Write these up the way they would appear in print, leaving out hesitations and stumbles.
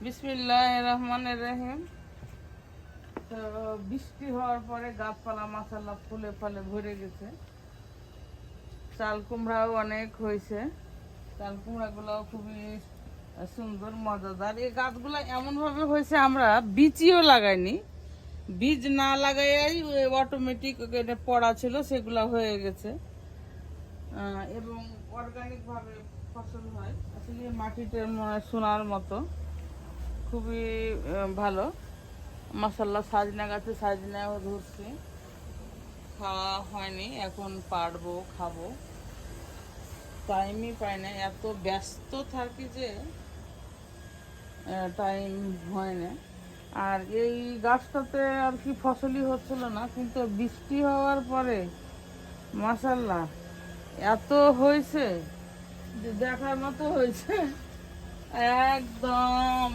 বিসমিল্লাহির রহমানির রহিম। তো বৃষ্টি হওয়ার পরে গাছপালা মাশাআল্লাহ ফুলে ফলে ভরে গেছে। চাল কুমড়াও অনেক হয়েছে। চাল কুমড়াগুলোও খুবই সুন্দর মজাদার। এই গাছগুলো এমনভাবে হয়েছে আমরা বীজও লাগাইনি, বীজ না লাগাইয়াই অটোমেটিক পড়া ছিল, সেগুলো হয়ে গেছে এবং অর্গানিক ভাবে ফসল হয়। আসলে মাটিতে সোনার মতো, খুবই ভালো মাশাআল্লাহ। সাজনা গাছে সাজনাও ধরছে, খাওয়া হয়নি, এখন পারবো খাবো, টাইমই পাই না, এত ব্যস্ত থাকি যে টাইম হয় না। আর এই গাছটাতে আর কি ফসলই হচ্ছিল না, কিন্তু বৃষ্টি হওয়ার পরে মাশাআল্লাহ এত হয়েছে যে দেখার মতো হয়েছে। একদম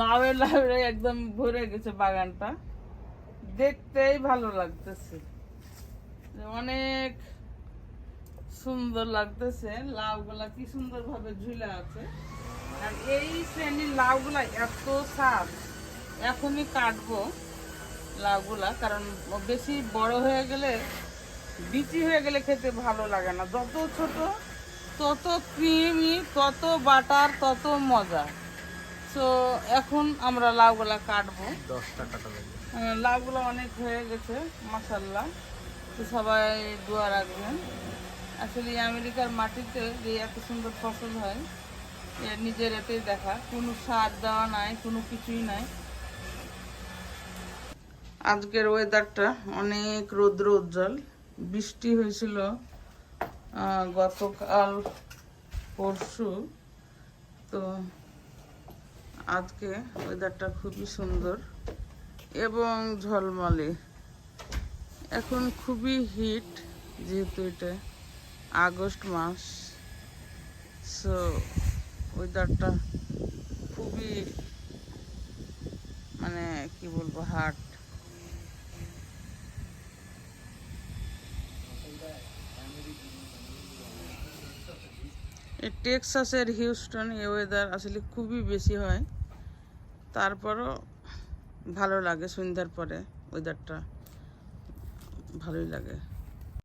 লাভে লাভে একদম ভরে গেছে বাগানটা, দেখতেই ভালো লাগতেছে, অনেক সুন্দর লাগতেছে। লাউগুলা কি সুন্দর ভাবে ঝুলে আছে। আর এই শ্রেণীর লাউগুলা এত স্বাদ, এখনই কাটবো লাউগুলা, কারণ বেশি বড় হয়ে গেলে, বিচি হয়ে গেলে খেতে ভালো লাগে না। যত ছোট তত ক্রিমি, তত বাটার, তত মজা। তো এখন আমরা লাউগুলা কাটবো। 10টা কাটা লাগবে। লাউগুলো অনেক হয়ে গেছে মাশাআল্লাহ। তো সবাই দোয়া রাখবেন। আসলে আমেরিকার মাটিতে যে এত সুন্দর ফসল হয়, নিজের এতেই দেখা, কোনো সার দেওয়া নাই, কোনো কিছুই নাই। আজকের ওয়েদারটা অনেক রৌদ্র উজ্জ্বল। বৃষ্টি হয়েছিল গতকাল পরশু, তো আজকে ওয়েদারটা খুবই সুন্দর এবং ঝলমলে। এখন খুবই হিট, যেহেতু এটা আগস্ট মাস, সো ওয়েদারটা খুবই মানে কি বলবো হাট। এই টেক্সাসের হিউস্টন এই ওয়েদার আসলে খুবই বেশি হয়, তারপরও ভালো লাগে। সন্ধ্যার পরে ওয়েদারটা ভালোই লাগে।